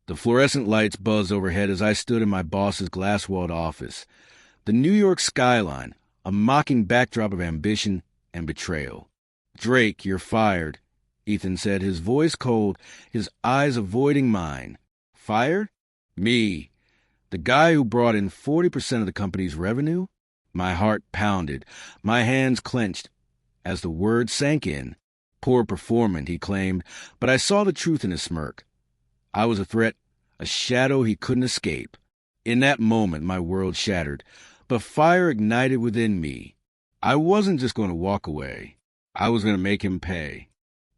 The fluorescent lights buzzed overhead as I stood in my boss's glass-walled office. The New York skyline, a mocking backdrop of ambition and betrayal. "Drake, you're fired," Ethan said, his voice cold, his eyes avoiding mine. "Fired? Me? The guy who brought in 40% of the company's revenue?" My heart pounded, my hands clenched. As the words sank in, "Poor performance," he claimed, but I saw the truth in his smirk. I was a threat, a shadow he couldn't escape. In that moment, my world shattered, but fire ignited within me. I wasn't just going to walk away. I was going to make him pay.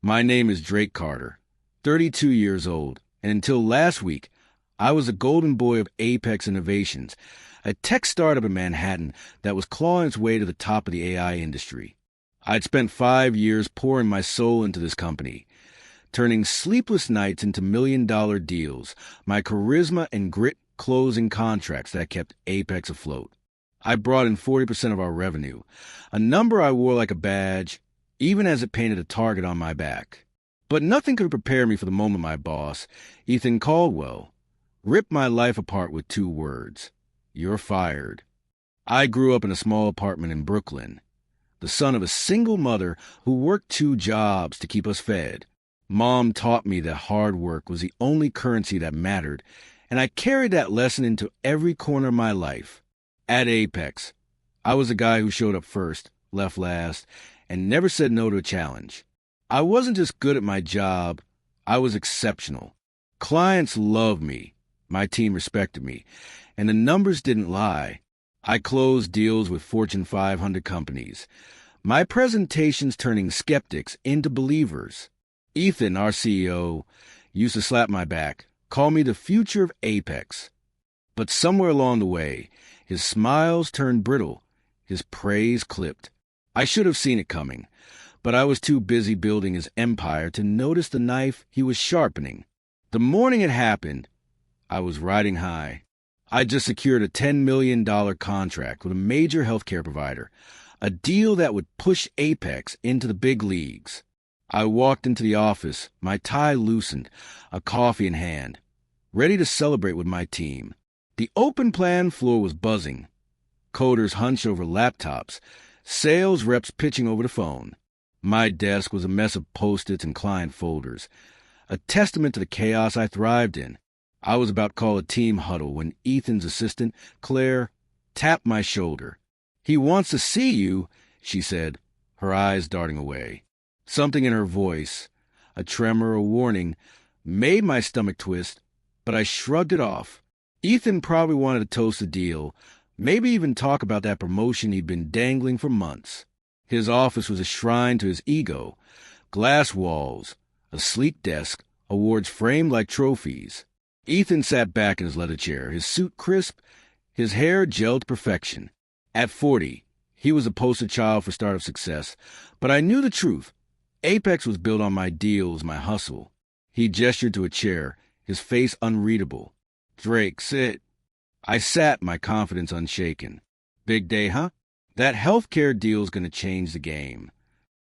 My name is Drake Carter, 32 years old, and until last week, I was the golden boy of Apex Innovations, a tech startup in Manhattan that was clawing its way to the top of the AI industry. I'd spent 5 years pouring my soul into this company, turning sleepless nights into million-dollar deals, my charisma and grit closing contracts that kept Apex afloat. I brought in 40% of our revenue, a number I wore like a badge, even as it painted a target on my back. But nothing could prepare me for the moment my boss, Ethan Caldwell, ripped my life apart with 2 words: "You're fired." I grew up in a small apartment in Brooklyn, the son of a single mother who worked 2 jobs to keep us fed. Mom taught me that hard work was the only currency that mattered, and I carried that lesson into every corner of my life. At Apex, I was the guy who showed up first, left last, and never said no to a challenge. I wasn't just good at my job, I was exceptional. Clients loved me, my team respected me, and the numbers didn't lie. I closed deals with Fortune 500 companies, my presentations turning skeptics into believers. Ethan, our CEO, used to slap my back, call me the future of Apex. But somewhere along the way, his smiles turned brittle, his praise clipped. I should have seen it coming, but I was too busy building his empire to notice the knife he was sharpening. The morning it happened, I was riding high. I just secured a $10 million contract with a major healthcare provider, a deal that would push Apex into the big leagues. I walked into the office, my tie loosened, a coffee in hand, ready to celebrate with my team. The open plan floor was buzzing. Coders hunched over laptops, sales reps pitching over the phone. My desk was a mess of Post-its and client folders, a testament to the chaos I thrived in. I was about to call a team huddle when Ethan's assistant, Claire, tapped my shoulder. "He wants to see you," she said, her eyes darting away. Something in her voice, a tremor, a warning, made my stomach twist, but I shrugged it off. Ethan probably wanted to toast the deal, maybe even talk about that promotion he'd been dangling for months. His office was a shrine to his ego. Glass walls, a sleek desk, awards framed like trophies. Ethan sat back in his leather chair, his suit crisp, his hair gelled to perfection. At 40, he was a poster child for startup success, but I knew the truth. Apex was built on my deals, my hustle. He gestured to a chair, his face unreadable. "Drake, sit." I sat, my confidence unshaken. "Big day, huh? That healthcare deal's gonna change the game."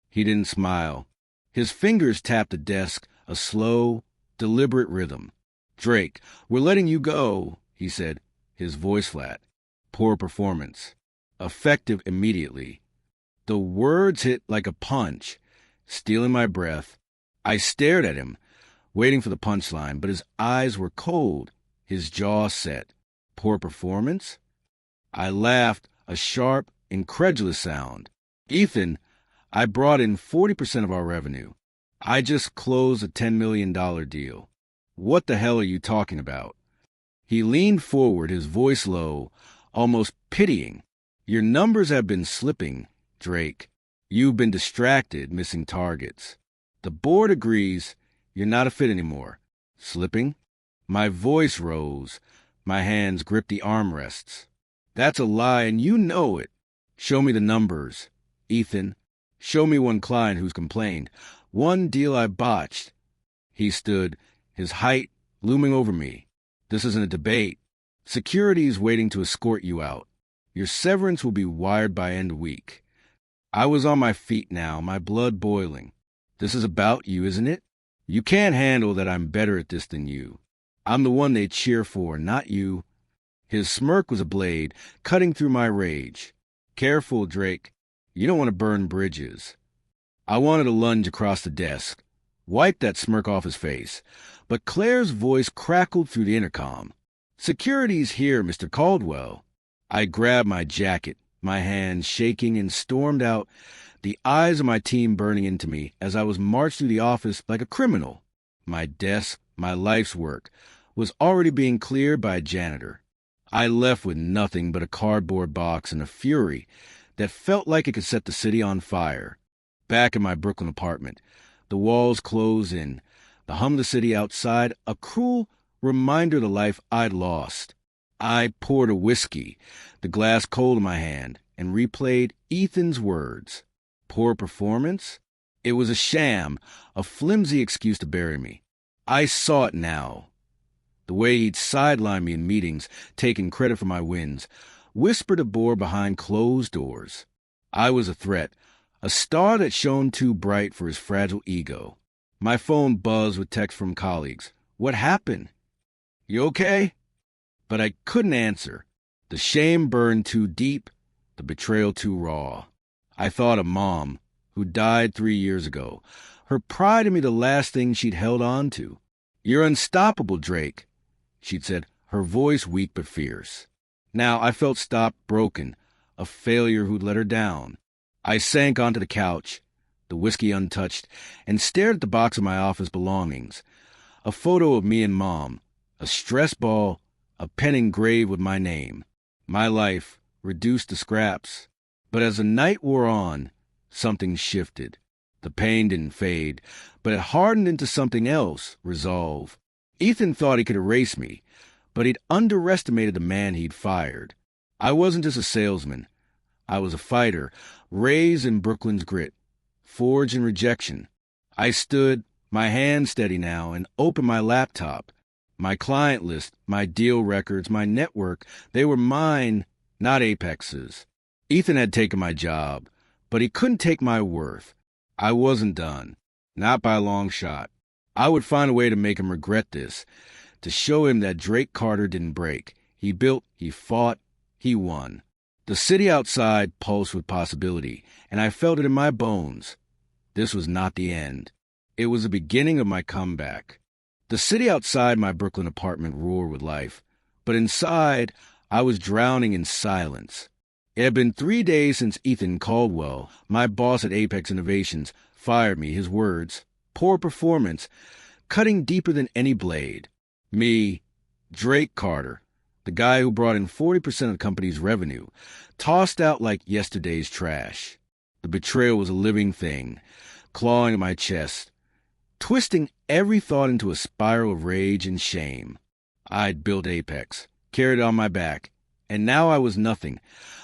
He didn't smile. His fingers tapped the desk, a slow, deliberate rhythm. "Drake, we're letting you go," he said, his voice flat. "Poor performance. Effective immediately." The words hit like a punch, stealing my breath. I stared at him, waiting for the punchline, but his eyes were cold, his jaw set. "Poor performance?" I laughed, a sharp, incredulous sound. "Ethan, I brought in 40% of our revenue. I just closed a $10 million deal. What the hell are you talking about?" He leaned forward, his voice low, almost pitying. "Your numbers have been slipping, Drake. You've been distracted, missing targets. The board agrees you're not a fit anymore." "Slipping?" My voice rose. My hands gripped the armrests. "That's a lie, and you know it. Show me the numbers, Ethan. Show me one client who's complained, one deal I botched." He stood, his height looming over me. "This isn't a debate. Security's waiting to escort you out. Your severance will be wired by end of week." I was on my feet now, my blood boiling. "This is about you, isn't it? You can't handle that I'm better at this than you." I'm the one they cheer for, not you. His smirk was a blade, cutting through my rage. Careful, Drake. You don't want to burn bridges. I wanted to lunge across the desk, wipe that smirk off his face, but Claire's voice crackled through the intercom. Security's here, Mr. Caldwell. I grabbed my jacket, my hands shaking, and stormed out, the eyes of my team burning into me as I was marched through the office like a criminal. My desk, my life's work, was already being cleared by a janitor. I left with nothing but a cardboard box and a fury that felt like it could set the city on fire. Back in my Brooklyn apartment, the walls closed in, the hum of the city outside, a cruel reminder of the life I'd lost. I poured a whiskey, the glass cold in my hand, and replayed Ethan's words. Poor performance? It was a sham, a flimsy excuse to bury me. I saw it now. The way he'd sidelined me in meetings, taking credit for my wins, whispered a bore behind closed doors. I was a threat, a star that shone too bright for his fragile ego. My phone buzzed with texts from colleagues. What happened? You okay? But I couldn't answer. The shame burned too deep, the betrayal too raw. I thought of Mom, who died 3 years ago, her pride in me the last thing she'd held on to. You're unstoppable, Drake, she'd said, her voice weak but fierce. Now I felt stopped, broken, a failure who'd let her down. I sank onto the couch, the whiskey untouched, and stared at the box of my office belongings. A photo of me and Mom, a stress ball, a pen engraved with my name. My life, reduced to scraps. But as the night wore on, something shifted. The pain didn't fade, but it hardened into something else, resolve. Ethan thought he could erase me, but he'd underestimated the man he'd fired. I wasn't just a salesman. I was a fighter, raised in Brooklyn's grit, forged in rejection. I stood, my hand steady now, and opened my laptop. My client list, my deal records, my network, they were mine, not Apex's. Ethan had taken my job, but he couldn't take my worth. I wasn't done, not by a long shot. I would find a way to make him regret this, to show him that Drake Carter didn't break. He built, he fought, he won. The city outside pulsed with possibility, and I felt it in my bones. This was not the end. It was the beginning of my comeback. The city outside my Brooklyn apartment roared with life, but inside, I was drowning in silence. It had been 3 days since Ethan Caldwell, my boss at Apex Innovations, fired me. His words, poor performance, cutting deeper than any blade. Me, Drake Carter, the guy who brought in 40% of the company's revenue, tossed out like yesterday's trash. The betrayal was a living thing, clawing at my chest, twisting every thought into a spiral of rage and shame. I'd built Apex, carried it on my back, and now I was nothing,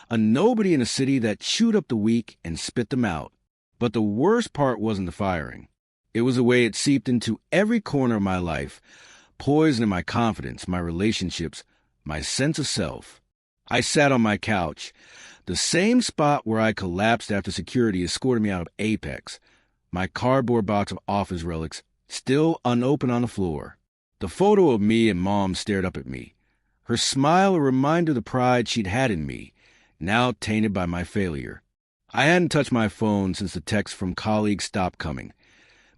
a nobody in a city that chewed up the weak and spit them out. But the worst part wasn't the firing. It was the way it seeped into every corner of my life, poisoning my confidence, my relationships, my sense of self. I sat on my couch, the same spot where I collapsed after security escorted me out of Apex, my cardboard box of office relics still unopened on the floor. The photo of me and Mom stared up at me, her smile a reminder of the pride she'd had in me, now tainted by my failure. I hadn't touched my phone since the texts from colleagues stopped coming,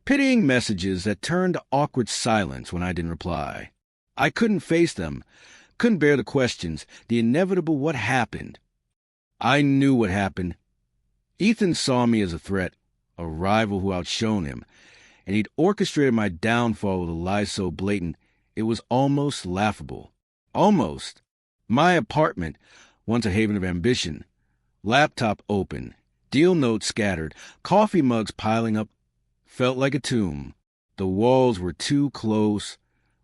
pitying messages that turned to awkward silence when I didn't reply. I couldn't face them, couldn't bear the questions, the inevitable what happened. I knew what happened. Ethan saw me as a threat, a rival who outshone him, and he'd orchestrated my downfall with a lie so blatant it was almost laughable. Almost. My apartment, once a haven of ambition, laptop open, deal notes scattered, coffee mugs piling up, felt like a tomb. The walls were too close,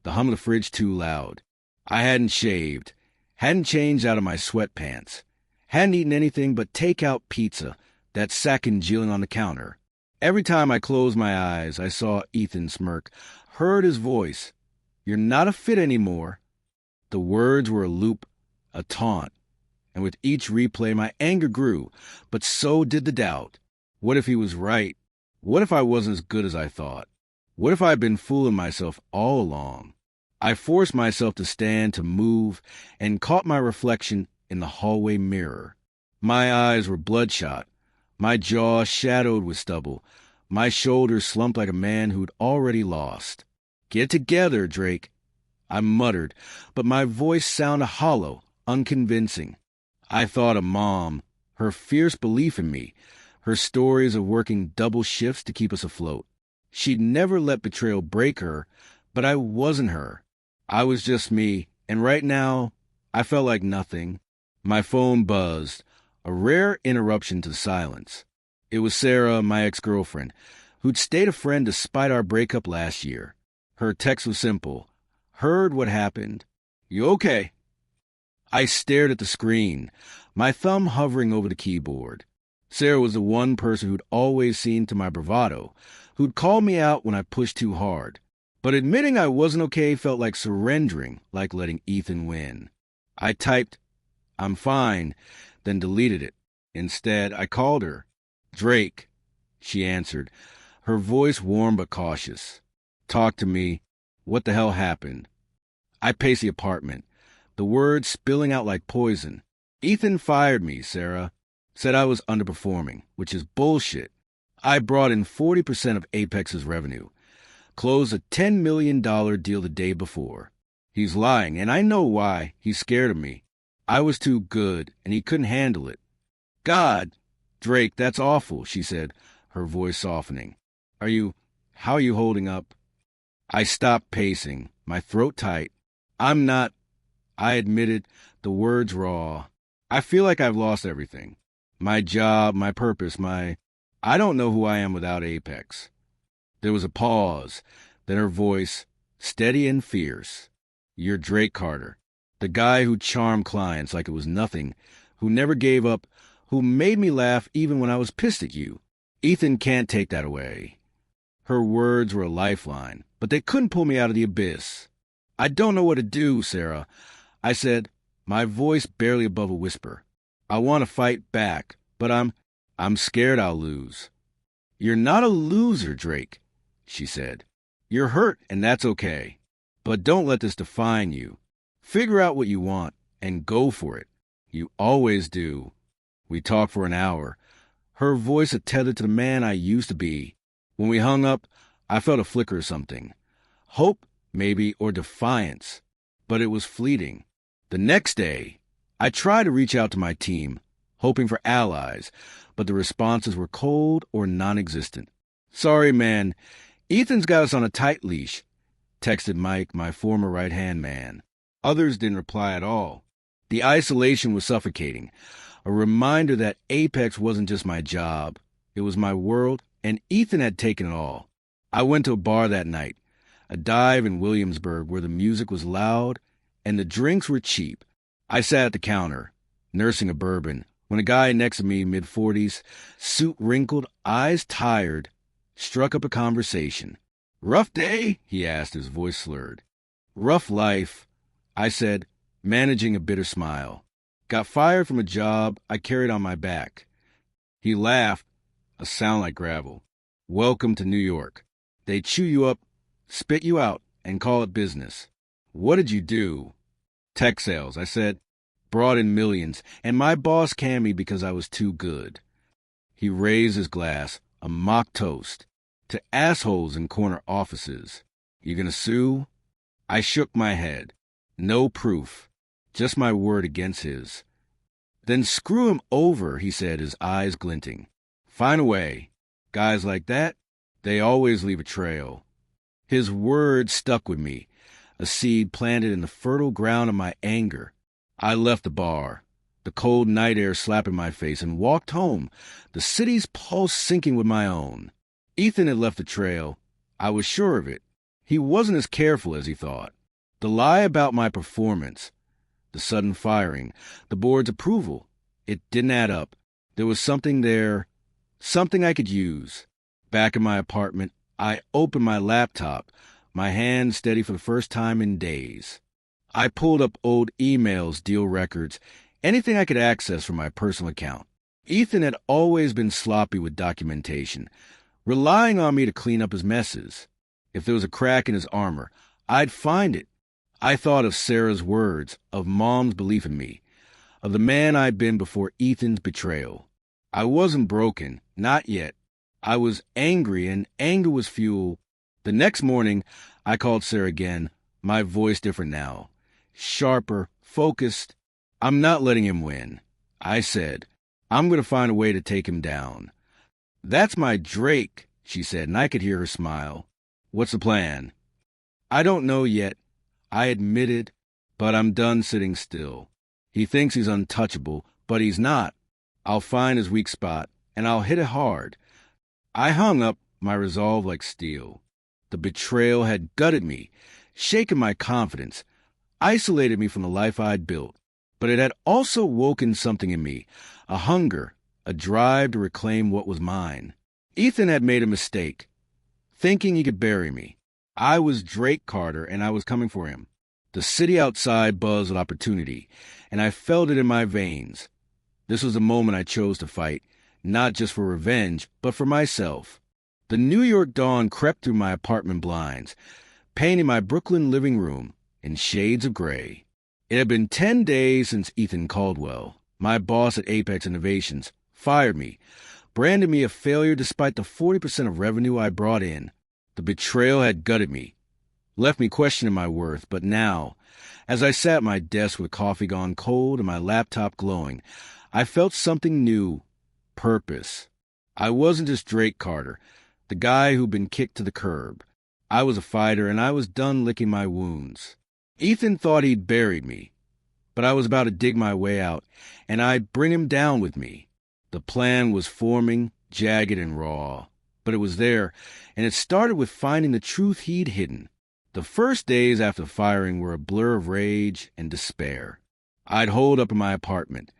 the hum of the fridge too loud. I hadn't shaved, hadn't changed out of my sweatpants, hadn't eaten anything but take-out pizza that sat congealing on the counter. Every time I closed my eyes, I saw Ethan smirk, heard his voice. You're not a fit anymore. The words were a loop, a taunt, and with each replay my anger grew, but so did the doubt. What if he was right? What if I wasn't as good as I thought? What if I'd been fooling myself all along? I forced myself to stand, to move, and caught my reflection in the hallway mirror. My eyes were bloodshot, my jaw shadowed with stubble, my shoulders slumped like a man who'd already lost. "Get together, Drake," I muttered, but my voice sounded hollow, unconvincing. I thought of Mom, her fierce belief in me, her stories of working double shifts to keep us afloat. She'd never let betrayal break her, but I wasn't her. I was just me, and right now, I felt like nothing. My phone buzzed, a rare interruption to silence. It was Sarah, my ex-girlfriend, who'd stayed a friend despite our breakup last year. Her text was simple. "Heard what happened. You okay?" I stared at the screen, my thumb hovering over the keyboard. Sarah was the one person who'd always seen to my bravado, who'd called me out when I pushed too hard. But admitting I wasn't okay felt like surrendering, like letting Ethan win. I typed, "I'm fine," then deleted it. Instead, I called her. "Drake," she answered, her voice warm but cautious. "Talk to me. What the hell happened?" I paced the apartment, the words spilling out like poison. "Ethan fired me, Sarah. Said I was underperforming, which is bullshit. I brought in 40% of Apex's revenue. Closed a $10 million deal the day before. He's lying, and I know why. He's scared of me. I was too good, and he couldn't handle it." "God, Drake, that's awful," she said, her voice softening. How are you holding up?" I stopped pacing, my throat tight. "I'm not," I admitted, the words raw. "I feel like I've lost everything. My job, my purpose, I don't know who I am without Apex." There was a pause, then her voice, steady and fierce. "You're Drake Carter, the guy who charmed clients like it was nothing, who never gave up, who made me laugh even when I was pissed at you. Ethan can't take that away." Her words were a lifeline, but they couldn't pull me out of the abyss. "I don't know what to do, Sarah," I said, my voice barely above a whisper. "I want to fight back, but I'm scared I'll lose." "You're not a loser, Drake," she said. "You're hurt, and that's okay. But don't let this define you. Figure out what you want, and go for it. You always do." We talked for an hour, her voice a tether to the man I used to be. When we hung up, I felt a flicker of something. Hope, maybe, or defiance. But it was fleeting. The next day, I tried to reach out to my team, hoping for allies, but the responses were cold or non-existent. "Sorry, man. Ethan's got us on a tight leash," texted Mike, my former right-hand man. Others didn't reply at all. The isolation was suffocating, a reminder that Apex wasn't just my job. It was my world, and Ethan had taken it all. I went to a bar that night, a dive in Williamsburg where the music was loud and the drinks were cheap. I sat at the counter, nursing a bourbon, when a guy next to me, mid-40s, suit wrinkled, eyes tired, struck up a conversation. "Rough day?" he asked, his voice slurred. "Rough life," I said, managing a bitter smile. "Got fired from a job I carried on my back." He laughed, a sound like gravel. "Welcome to New York. They chew you up, spit you out, and call it business." "What did you do?" "Tech sales," I said. "Brought in millions, and my boss canned me because I was too good." He raised his glass, a mock toast, to assholes in corner offices. "You gonna sue?" I shook my head. No proof, just my word against his. "Then screw him over," he said, his eyes glinting. "Find a way. Guys like that, they always leave a trail." His words stuck with me, a seed planted in the fertile ground of my anger. I left the bar, the cold night air slapping my face, and walked home, the city's pulse syncing with my own. Ethan had left the trail. I was sure of it. He wasn't as careful as he thought. The lie about my performance, the sudden firing, the board's approval, it didn't add up. There was something there, something I could use. Back in my apartment, I opened my laptop, my hand steady for the first time in days. I pulled up old emails, deal records, anything I could access from my personal account. Ethan had always been sloppy with documentation, relying on me to clean up his messes. If there was a crack in his armor, I'd find it, I thought of Sarah's words, of Mom's belief in me, of the man I'd been before Ethan's betrayal. I wasn't broken, not yet. I was angry, and anger was fuel. The next morning, I called Sarah again, my voice different now. Sharper, focused. I'm not letting him win. I said, I'm going to find a way to take him down. That's my Drake, she said, and I could hear her smile. What's the plan? I don't know yet, I admitted, but I'm done sitting still. He thinks he's untouchable, but he's not. I'll find his weak spot, and I'll hit it hard. I hung up, my resolve like steel. The betrayal had gutted me, shaken my confidence, isolated me from the life I'd built. But it had also woken something in me, a hunger, a drive to reclaim what was mine. Ethan had made a mistake, thinking he could bury me. I was Drake Carter, and I was coming for him. The city outside buzzed with opportunity, and I felt it in my veins. This was the moment I chose to fight, not just for revenge, but for myself. The New York dawn crept through my apartment blinds, painting my Brooklyn living room in shades of gray. It had been 10 days since Ethan Caldwell, my boss at Apex Innovations, fired me, branded me a failure despite the 40% of revenue I brought in. The betrayal had gutted me, left me questioning my worth, but now, as I sat at my desk with coffee gone cold and my laptop glowing, I felt something new, purpose. I wasn't just Drake Carter, the guy who'd been kicked to the curb. I was a fighter, and I was done licking my wounds. Ethan thought he'd buried me, but I was about to dig my way out, and I'd bring him down with me. The plan was forming, jagged and raw, but it was there, and it started with finding the truth he'd hidden. The first days after the firing were a blur of rage and despair. I'd holed up in my apartment,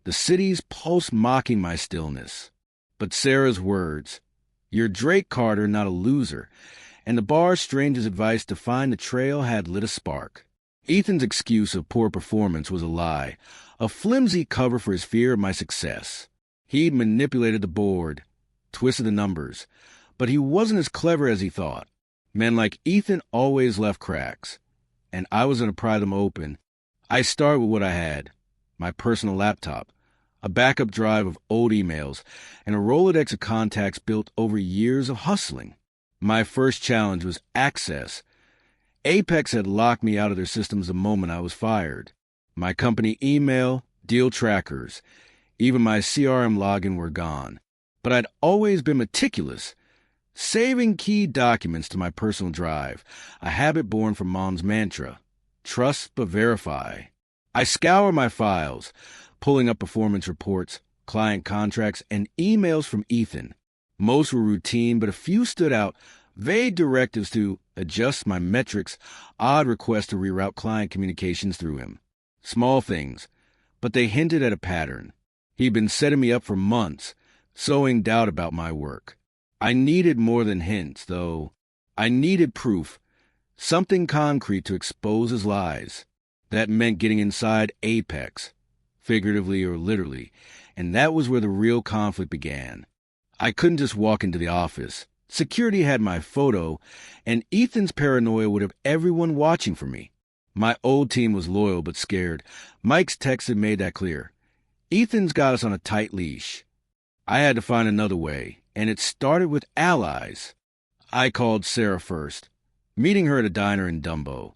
the city's pulse mocking my stillness. But Sarah's words, "You're Drake Carter, not a loser," and the bar stranger's advice to find the trail had lit a spark. Ethan's excuse of poor performance was a lie, a flimsy cover for his fear of my success. He'd manipulated the board, twisted the numbers, but he wasn't as clever as he thought. Men like Ethan always left cracks, and I was going to pry them open. I started with what I had, my personal laptop, a backup drive of old emails, and a Rolodex of contacts built over years of hustling. My first challenge was access. Apex had locked me out of their systems the moment I was fired. My company email, deal trackers, even my CRM login were gone. But I'd always been meticulous, saving key documents to my personal drive, a habit born from Mom's mantra, trust but verify. I scoured my files, pulling up performance reports, client contracts, and emails from Ethan. Most were routine, but a few stood out, vague directives to adjust my metrics, odd requests to reroute client communications through him. Small things, but they hinted at a pattern. He'd been setting me up for months, sowing doubt about my work. I needed more than hints, though. I needed proof, something concrete to expose his lies. That meant getting inside Apex, figuratively or literally, and that was where the real conflict began. I couldn't just walk into the office. Security had my photo, and Ethan's paranoia would have everyone watching for me. My old team was loyal but scared. Mike's text had made that clear. Ethan's got us on a tight leash. I had to find another way, and it started with allies. I called Sarah first, meeting her at a diner in Dumbo,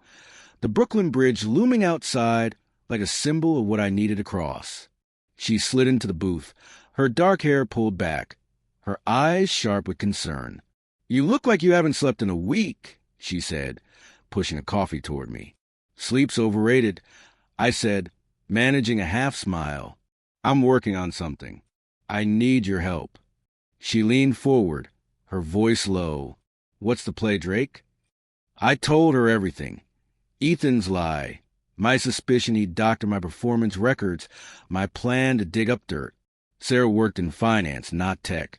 the Brooklyn Bridge looming outside like a symbol of what I needed to cross. She slid into the booth, her dark hair pulled back, her eyes sharp with concern. "You look like you haven't slept in a week," she said, pushing a coffee toward me. "Sleep's overrated," I said, managing a half smile. "I'm working on something. I need your help." She leaned forward, her voice low. "What's the play, Drake?" I told her everything. Ethan's lie, my suspicion he'd doctored my performance records, my plan to dig up dirt. Sarah worked in finance, not tech,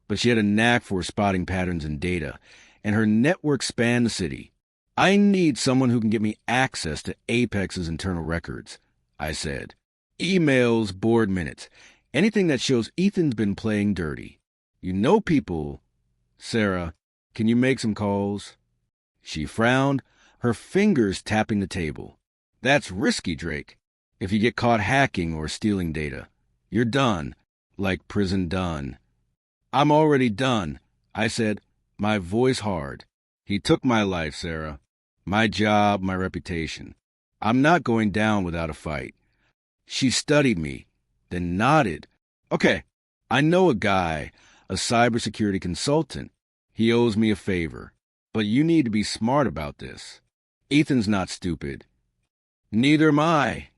but she had a knack for spotting patterns in data, and her network spanned the city. "I need someone who can get me access to Apex's internal records," I said. "Emails, board minutes, anything that shows Ethan's been playing dirty. You know people. Sarah, can you make some calls?" She frowned, her fingers tapping the table. That's risky, Drake. If you get caught hacking or stealing data, you're done, like prison done. I'm already done, I said, my voice hard. He took my life, Sarah. My job, my reputation. I'm not going down without a fight. She studied me, then nodded. Okay, I know a guy, a cybersecurity consultant. He owes me a favor. But you need to be smart about this. Ethan's not stupid. Neither am I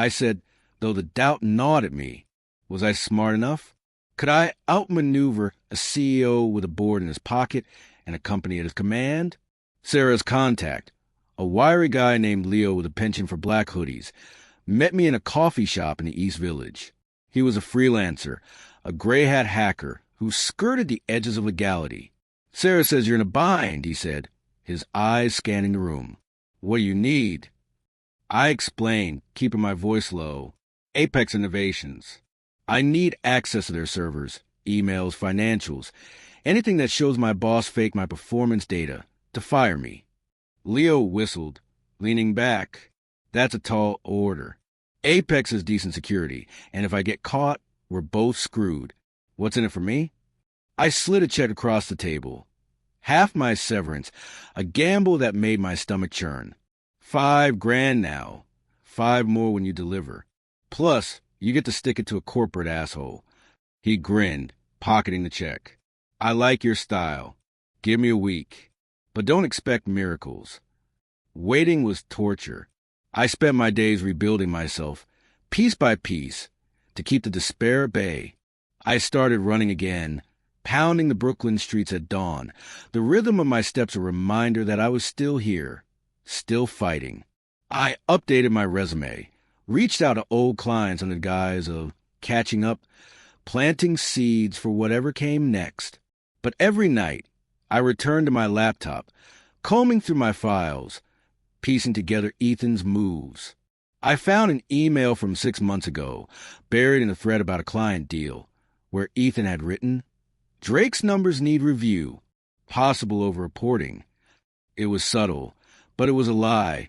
said, though the doubt gnawed at me. Was I smart enough? Could I outmaneuver a CEO with a board in his pocket and a company at his command? Sarah's contact, a wiry guy named Leo with a penchant for black hoodies, met me in a coffee shop in the East Village. He was a freelancer, a gray-hat hacker who skirted the edges of legality. Sarah says you're in a bind, he said, his eyes scanning the room. What do you need? I explained, keeping my voice low. Apex Innovations. I need access to their servers, emails, financials, anything that shows my boss faked my performance data to fire me. Leo whistled, leaning back. That's a tall order. Apex is decent security, and if I get caught, we're both screwed. What's in it for me? I slid a check across the table. Half my severance, a gamble that made my stomach churn. $5,000 now. 5 more when you deliver. Plus, you get to stick it to a corporate asshole. He grinned, pocketing the check. I like your style. Give me a week. But don't expect miracles. Waiting was torture. I spent my days rebuilding myself, piece by piece, to keep the despair at bay. I started running again, pounding the Brooklyn streets at dawn, the rhythm of my steps a reminder that I was still here, still fighting. I updated my resume, reached out to old clients under the guise of catching up, planting seeds for whatever came next. But every night, I returned to my laptop, combing through my files, piecing together Ethan's moves. I found an email from 6 months ago, buried in a thread about a client deal, where Ethan had written, Drake's numbers need review, possible over-reporting. It was subtle, but it was a lie.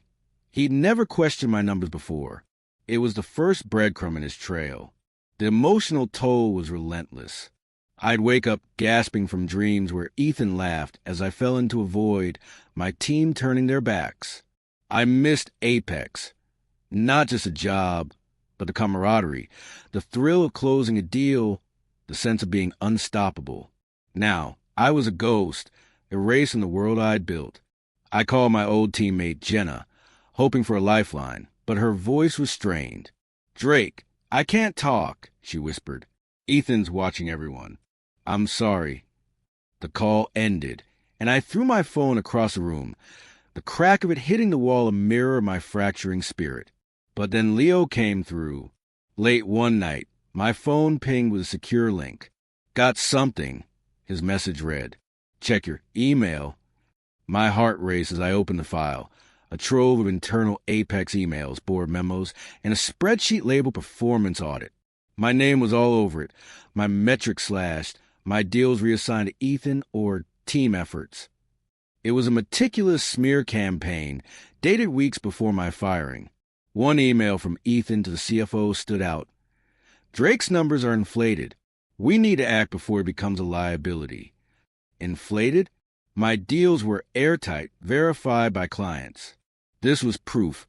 He'd never questioned my numbers before. It was the first breadcrumb in his trail. The emotional toll was relentless. I'd wake up gasping from dreams where Ethan laughed as I fell into a void, my team turning their backs. I missed Apex. Not just a job, but the camaraderie, the thrill of closing a deal, the sense of being unstoppable. Now, I was a ghost, erasing the world I'd built. I called my old teammate Jenna, hoping for a lifeline, but her voice was strained. Drake, I can't talk, she whispered. Ethan's watching everyone. I'm sorry. The call ended, and I threw my phone across the room, the crack of it hitting the wall a mirror of my fracturing spirit. But then Leo came through. Late one night, my phone pinged with a secure link. Got something, his message read. Check your email. My heart raced as I opened the file. A trove of internal Apex emails, board memos, and a spreadsheet labeled performance audit. My name was all over it, my metrics slashed, my deals reassigned to Ethan or team efforts. It was a meticulous smear campaign, dated weeks before my firing. One email from Ethan to the CFO stood out. Drake's numbers are inflated. We need to act before it becomes a liability. Inflated? My deals were airtight, verified by clients. This was proof.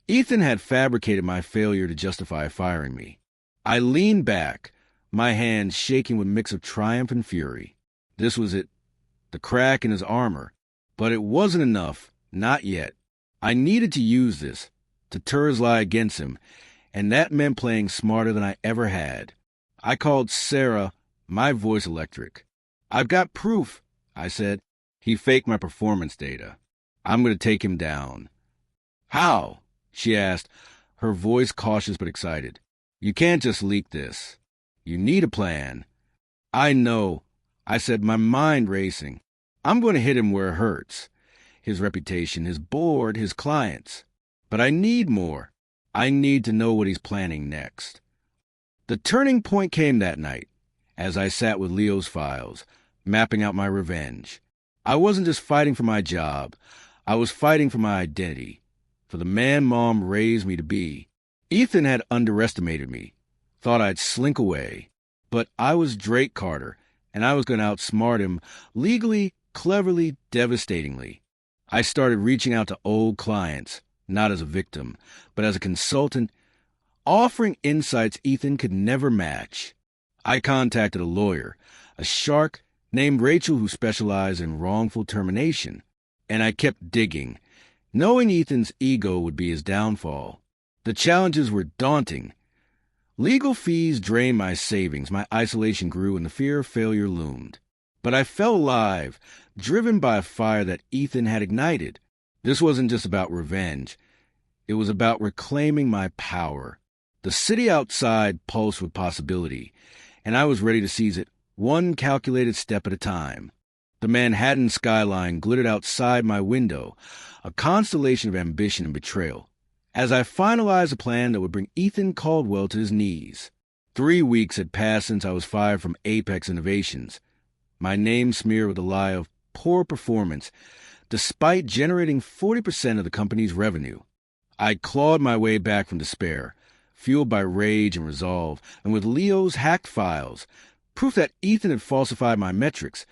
Ethan had fabricated my failure to justify firing me. I leaned back, my hands shaking with a mix of triumph and fury. This was it. The crack in his armor. But it wasn't enough. Not yet. I needed to use this, to turn his lie against him, and that meant playing smarter than I ever had. I called Sarah, my voice electric. I've got proof, I said. He faked my performance data. I'm going to take him down. How? She asked, her voice cautious but excited. You can't just leak this. You need a plan. I know, I said, my mind racing. I'm going to hit him where it hurts. His reputation, his board, his clients. But I need more. I need to know what he's planning next. The turning point came that night, as I sat with Leo's files, mapping out my revenge. I wasn't just fighting for my job. I was fighting for my identity, for the man Mom raised me to be. Ethan had underestimated me, thought I'd slink away. But I was Drake Carter, and I was going to outsmart him legally, cleverly, devastatingly. I started reaching out to old clients, not as a victim, but as a consultant, offering insights Ethan could never match. I contacted a lawyer, a shark named Rachel who specialized in wrongful termination, and I kept digging, knowing Ethan's ego would be his downfall. The challenges were daunting. Legal fees drained my savings, my isolation grew, and the fear of failure loomed. But I felt alive, driven by a fire that Ethan had ignited. This wasn't just about revenge. It was about reclaiming my power. The city outside pulsed with possibility, and I was ready to seize it, one calculated step at a time. The Manhattan skyline glittered outside my window, a constellation of ambition and betrayal, as I finalized a plan that would bring Ethan Caldwell to his knees. 3 weeks had passed since I was fired from Apex Innovations, my name smeared with the lie of poor performance, despite generating 40% of the company's revenue. I clawed my way back from despair, fueled by rage and resolve, and with Leo's hacked files, proof that Ethan had falsified my metrics,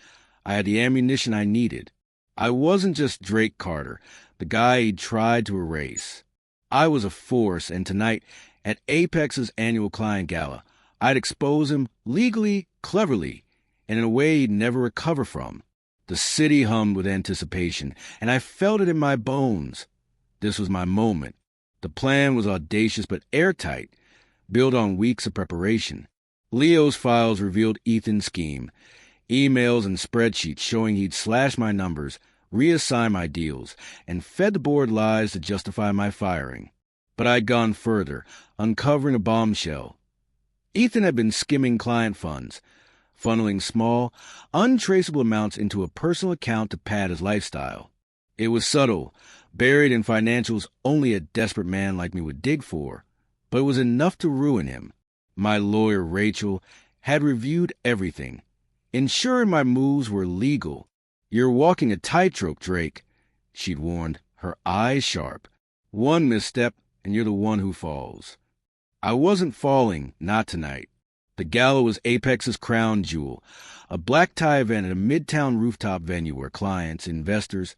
I had the ammunition I needed. I wasn't just Drake Carter, the guy he'd tried to erase. I was a force, and tonight, at Apex's annual client gala, I'd expose him legally, cleverly, and in a way he'd never recover from. The city hummed with anticipation, and I felt it in my bones. This was my moment. The plan was audacious but airtight, built on weeks of preparation. Leo's files revealed Ethan's scheme, emails and spreadsheets showing he'd slashed my numbers, reassigned my deals, and fed the board lies to justify my firing. But I'd gone further, uncovering a bombshell. Ethan had been skimming client funds, funneling small, untraceable amounts into a personal account to pad his lifestyle. It was subtle, buried in financials only a desperate man like me would dig for, but it was enough to ruin him. My lawyer, Rachel, had reviewed everything, ensuring my moves were legal. "You're walking a tightrope, Drake," she'd warned, her eyes sharp. "One misstep, and you're the one who falls." I wasn't falling, not tonight. The gala was Apex's crown jewel, a black tie event at a midtown rooftop venue where clients, investors,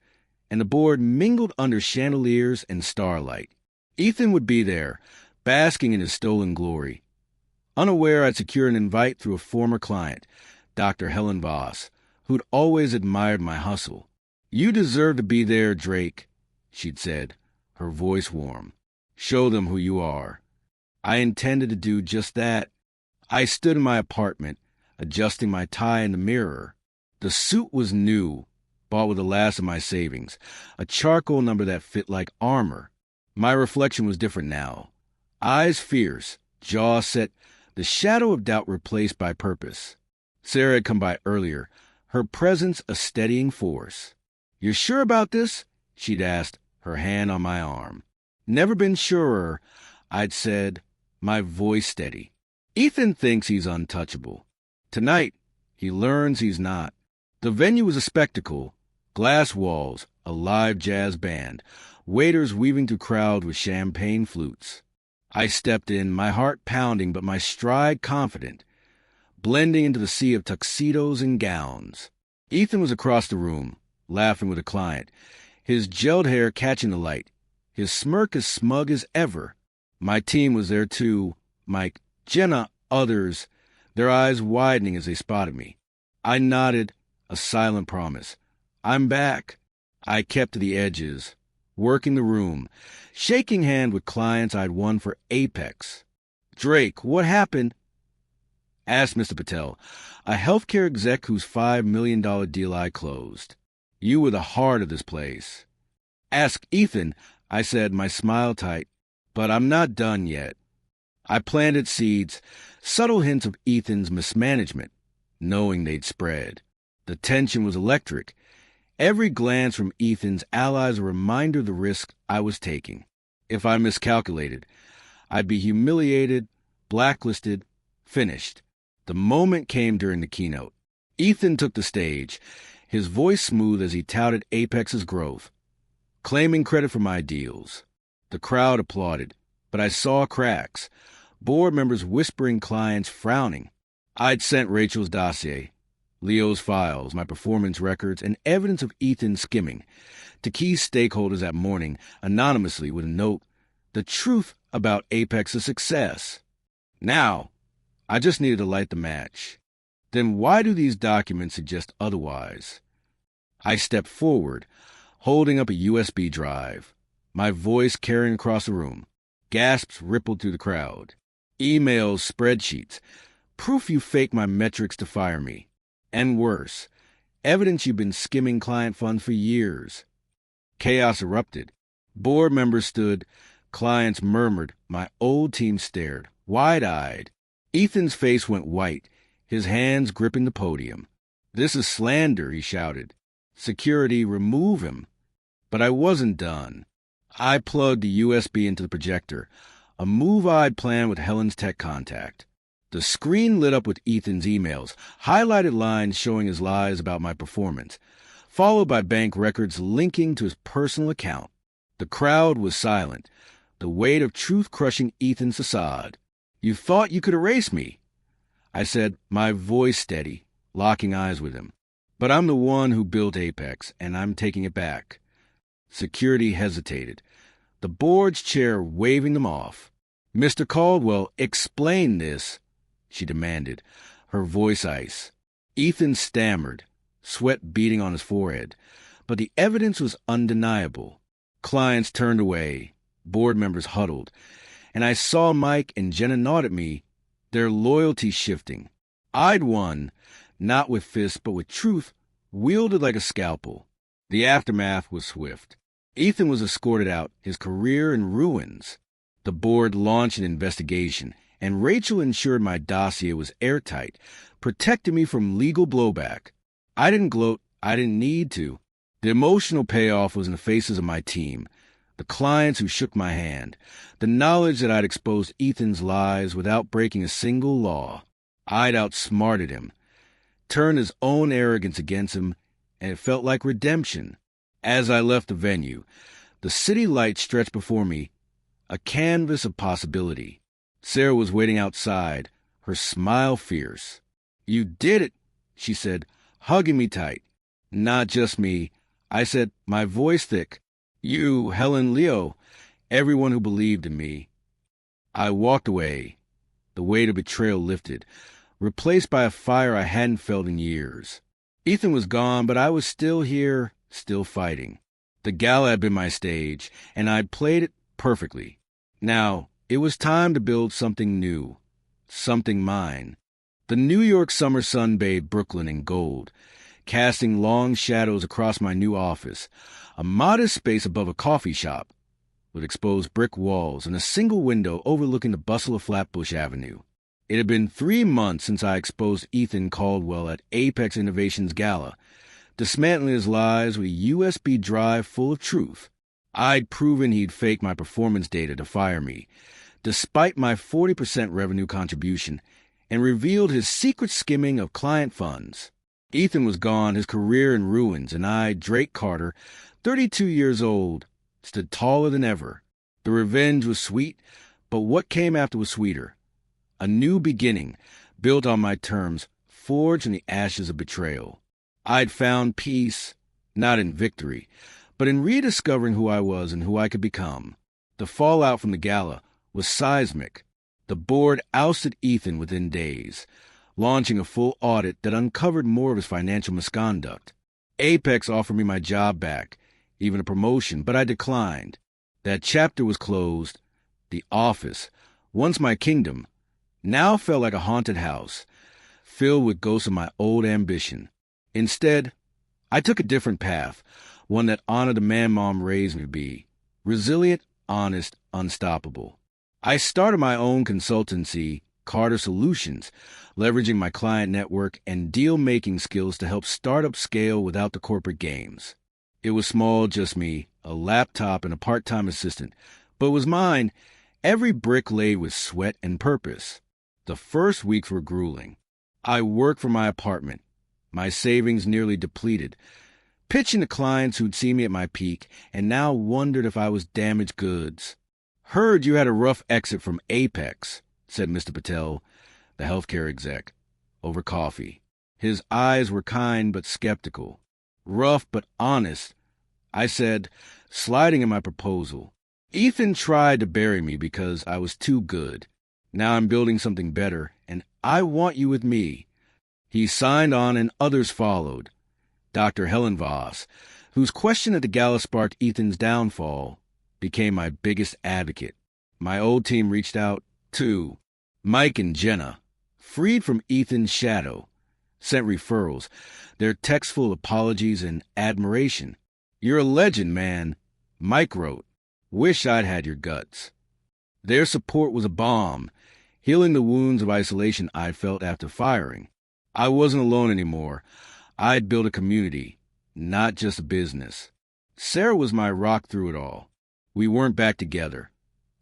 and the board mingled under chandeliers and starlight. Ethan would be there, basking in his stolen glory. Unaware, I'd secured an invite through a former client, Dr. Helen Voss, who'd always admired my hustle. "You deserve to be there, Drake," she'd said, her voice warm. "Show them who you are." I intended to do just that. I stood in my apartment, adjusting my tie in the mirror. The suit was new, bought with the last of my savings, a charcoal number that fit like armor. My reflection was different now. Eyes fierce, jaw set, the shadow of doubt replaced by purpose. Sarah had come by earlier, her presence a steadying force. "You're sure about this?" she'd asked, her hand on my arm. "Never been surer," I'd said, my voice steady. "Ethan thinks he's untouchable. Tonight, he learns he's not." The venue was a spectacle. Glass walls, a live jazz band, waiters weaving through crowds with champagne flutes. I stepped in, my heart pounding but my stride confident, blending into the sea of tuxedos and gowns. Ethan was across the room, laughing with a client, his gelled hair catching the light, his smirk as smug as ever. My team was there too, Mike, Jenna, others, their eyes widening as they spotted me. I nodded, a silent promise. "I'm back." I kept to the edges, working the room, shaking hand with clients I'd won for Apex. "Drake, what happened?" asked Mr. Patel, a healthcare exec whose $5 million deal I closed. "You were the heart of this place." "Ask Ethan," I said, my smile tight, "but I'm not done yet." I planted seeds, subtle hints of Ethan's mismanagement, knowing they'd spread. The tension was electric. Every glance from Ethan's allies a reminder of the risk I was taking. If I miscalculated, I'd be humiliated, blacklisted, finished. The moment came during the keynote. Ethan took the stage, his voice smooth as he touted Apex's growth. claiming credit for my deals. The crowd applauded, but I saw cracks. Board members whispering, clients frowning. I'd sent Rachel's dossier, Leo's files, my performance records, and evidence of Ethan skimming to key stakeholders that morning anonymously with a note, the truth about Apex's success. Now, I just needed to light the match. Then why do these documents suggest otherwise? I stepped forward, holding up a USB drive, my voice carrying across the room. Gasps rippled through the crowd. Emails, spreadsheets, proof you faked my metrics to fire me. And worse, evidence you've been skimming client funds for years. Chaos erupted. Board members stood, clients murmured, my old team stared, wide-eyed. Ethan's face went white, his hands gripping the podium. "This is slander," he shouted. "Security, remove him." But I wasn't done. I plugged the USB into the projector, a move I'd planned with Helen's tech contact. The screen lit up with Ethan's emails, highlighted lines showing his lies about my performance, followed by bank records linking to his personal account. The crowd was silent, the weight of truth crushing Ethan's facade. "You thought you could erase me," I said, my voice steady, locking eyes with him. "But I'm the one who built Apex, and I'm taking it back." Security hesitated, the board's chair waving them off. "Mr. Caldwell, explain this," she demanded, her voice ice. Ethan stammered, sweat beading on his forehead, but the evidence was undeniable. Clients turned away, board members huddled, and I saw Mike and Jenna nod at me, their loyalties shifting. I'd won, not with fists but with truth, wielded like a scalpel. The aftermath was swift. Ethan was escorted out, his career in ruins. The board launched an investigation, and Rachel ensured my dossier was airtight, protecting me from legal blowback. I didn't gloat, I didn't need to. The emotional payoff was in the faces of my team, the clients who shook my hand, the knowledge that I'd exposed Ethan's lies without breaking a single law. I'd outsmarted him, turned his own arrogance against him, and it felt like redemption. As I left the venue, the city lights stretched before me, a canvas of possibility. Sarah was waiting outside, her smile fierce. "You did it," she said, hugging me tight. "Not just me," I said, my voice thick. "You, Helen, Leo, everyone who believed in me." I walked away. The weight of betrayal lifted, replaced by a fire I hadn't felt in years. Ethan was gone, but I was still here, still fighting. The gala had been my stage, and I'd played it perfectly. Now, it was time to build something new, something mine. The New York summer sun bathed Brooklyn in gold, casting long shadows across my new office, a modest space above a coffee shop, with exposed brick walls and a single window overlooking the bustle of Flatbush Avenue. It had been 3 months since I exposed Ethan Caldwell at Apex Innovations Gala, dismantling his lies with a USB drive full of truth. I'd proven he'd faked my performance data to fire me, despite my 40% revenue contribution, and revealed his secret skimming of client funds. Ethan was gone, his career in ruins, and I, Drake Carter, 32 years old, stood taller than ever. The revenge was sweet, but what came after was sweeter. A new beginning, built on my terms, forged in the ashes of betrayal. I'd found peace, not in victory, but in rediscovering who I was and who I could become. The fallout from the gala was seismic. The board ousted Ethan within days, launching a full audit that uncovered more of his financial misconduct. Apex offered me my job back, even a promotion, but I declined. That chapter was closed. The office, once my kingdom, now felt like a haunted house, filled with ghosts of my old ambition. Instead, I took a different path, one that honored the man Mom raised me to be, resilient, honest, unstoppable. I started my own consultancy, Carter Solutions, leveraging my client network and deal-making skills to help startups scale without the corporate games. It was small, just me, a laptop and a part-time assistant, but it was mine, every brick laid with sweat and purpose. The first weeks were grueling. I worked from my apartment, my savings nearly depleted, pitching to clients who'd seen me at my peak and now wondered if I was damaged goods. "Heard you had a rough exit from Apex," said Mr. Patel, the healthcare exec, over coffee. His eyes were kind but skeptical. "Rough but honest," I said, sliding in my proposal. "Ethan tried to bury me because I was too good. Now I'm building something better, and I want you with me." He signed on, and others followed. Dr. Helen Voss, whose question at the gala sparked Ethan's downfall, became my biggest advocate. My old team reached out, too. Mike and Jenna, freed from Ethan's shadow, sent referrals, their texts full of apologies and admiration. "You're a legend, man," Mike wrote. "Wish I'd had your guts." Their support was a balm, healing the wounds of isolation I'd felt after firing. I wasn't alone anymore. I'd built a community, not just a business. Sarah was my rock through it all. We weren't back together.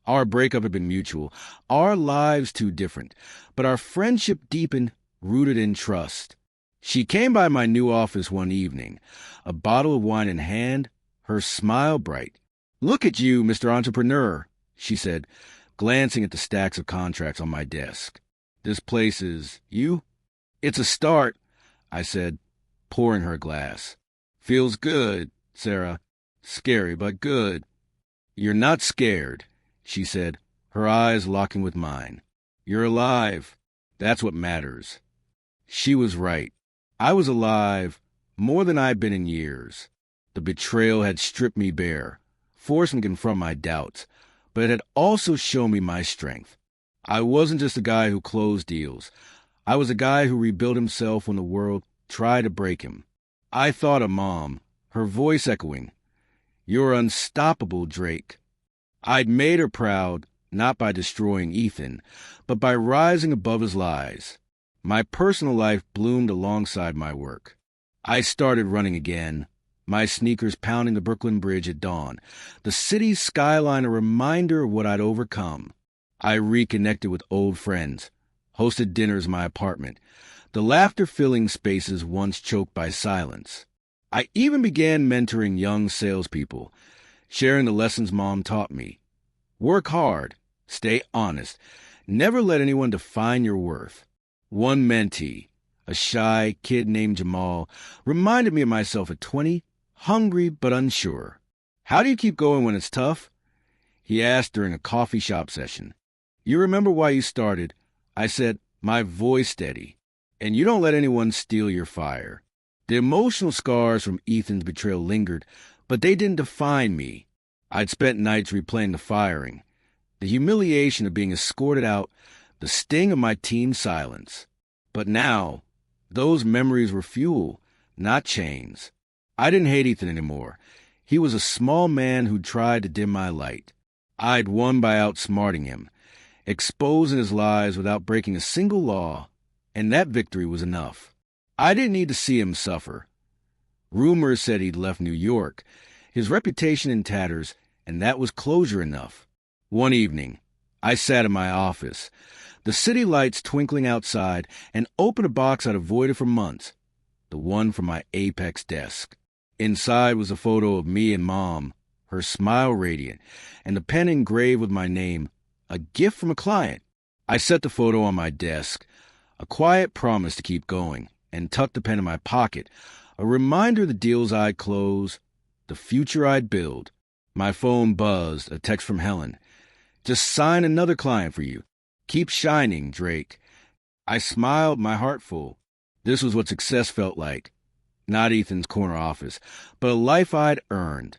Our breakup had been mutual, our lives too different, but our friendship deepened, rooted in trust. She came by my new office one evening, a bottle of wine in hand, her smile bright. "Look at you, Mr. Entrepreneur," she said, glancing at the stacks of contracts on my desk. "This place is you?" "It's a start," I said, pouring her a glass. "Feels good, Sarah. Scary, but good." "You're not scared," she said, her eyes locking with mine. "You're alive. That's what matters." She was right. I was alive, more than I'd been in years. The betrayal had stripped me bare, forced me to confront my doubts, but it had also shown me my strength. I wasn't just a guy who closed deals. I was a guy who rebuilt himself when the world tried to break him. I thought of Mom, her voice echoing, "You're unstoppable, Drake." I'd made her proud, not by destroying Ethan, but by rising above his lies. My personal life bloomed alongside my work. I started running again, my sneakers pounding the Brooklyn Bridge at dawn, the city's skyline a reminder of what I'd overcome. I reconnected with old friends, hosted dinners in my apartment, the laughter-filling spaces once choked by silence. I even began mentoring young salespeople, sharing the lessons Mom taught me. Work hard, stay honest, never let anyone define your worth. One mentee, a shy kid named Jamal, reminded me of myself at 20, hungry but unsure. "How do you keep going when it's tough?" he asked during a coffee shop session. "You remember why you started?" I said, my voice steady. "And you don't let anyone steal your fire." The emotional scars from Ethan's betrayal lingered, but they didn't define me. I'd spent nights replaying the firing, the humiliation of being escorted out, the sting of my teen silence. But now, those memories were fuel, not chains. I didn't hate Ethan anymore. He was a small man who tried to dim my light. I'd won by outsmarting him, exposing his lies without breaking a single law, and that victory was enough. I didn't need to see him suffer. Rumors said he'd left New York, his reputation in tatters, and that was closure enough. One evening, I sat in my office, the city lights twinkling outside, and opened a box I'd avoided for months, the one from my Apex desk. Inside was a photo of me and Mom, her smile radiant, and a pen engraved with my name, a gift from a client. I set the photo on my desk, a quiet promise to keep going, and tucked the pen in my pocket, a reminder of the deals I'd close, the future I'd build. My phone buzzed, a text from Helen. "Just sign another client for you. Keep shining, Drake." I smiled, my heart full. This was what success felt like. Not Ethan's corner office, but a life I'd earned.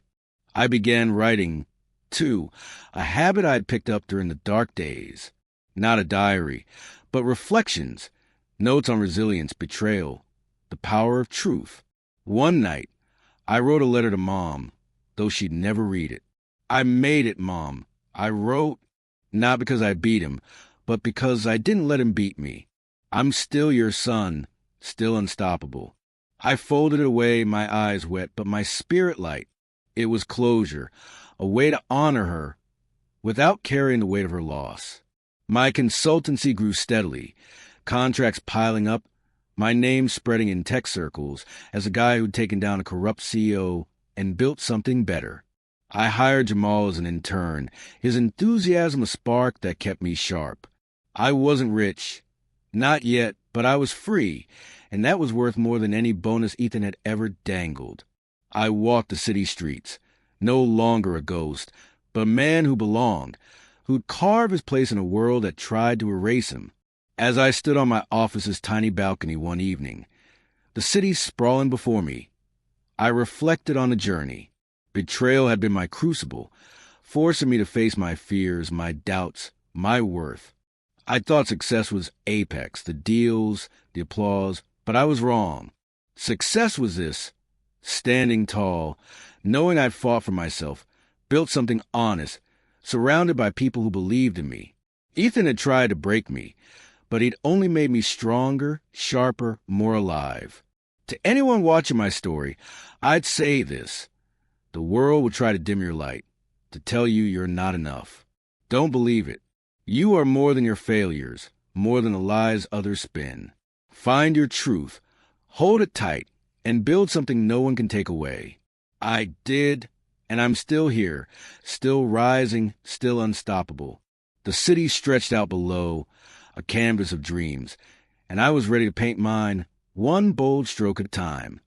I began writing, too, a habit I'd picked up during the dark days. Not a diary, but reflections, notes on resilience, betrayal, the power of truth. One night, I wrote a letter to Mom, though she'd never read it. "I made it, Mom." I wrote, not because I beat him, but because I didn't let him beat me. "I'm still your son, still unstoppable." I folded it away, my eyes wet, but my spirit light. It was closure, a way to honor her without carrying the weight of her loss. My consultancy grew steadily, contracts piling up, My name spreading in tech circles as a guy who'd taken down a corrupt CEO and built something better. I hired Jamal as an intern, his enthusiasm a spark that kept me sharp. I wasn't rich. Not yet, but I was free, and that was worth more than any bonus Ethan had ever dangled. I walked the city streets, no longer a ghost, but a man who belonged, who'd carve his place in a world that tried to erase him. As I stood on my office's tiny balcony one evening, the city sprawling before me, I reflected on the journey. Betrayal had been my crucible, forcing me to face my fears, my doubts, my worth. I thought success was apex, the deals, the applause, but I was wrong. Success was this, standing tall, knowing I'd fought for myself, built something honest, surrounded by people who believed in me. Ethan had tried to break me, but he'd only made me stronger, sharper, more alive. To anyone watching my story, I'd say this. The world will try to dim your light, to tell you you're not enough. Don't believe it. You are more than your failures, more than the lies others spin. Find your truth, hold it tight, and build something no one can take away. I did, and I'm still here, still rising, still unstoppable. The city stretched out below, a canvas of dreams, and I was ready to paint mine one bold stroke at a time.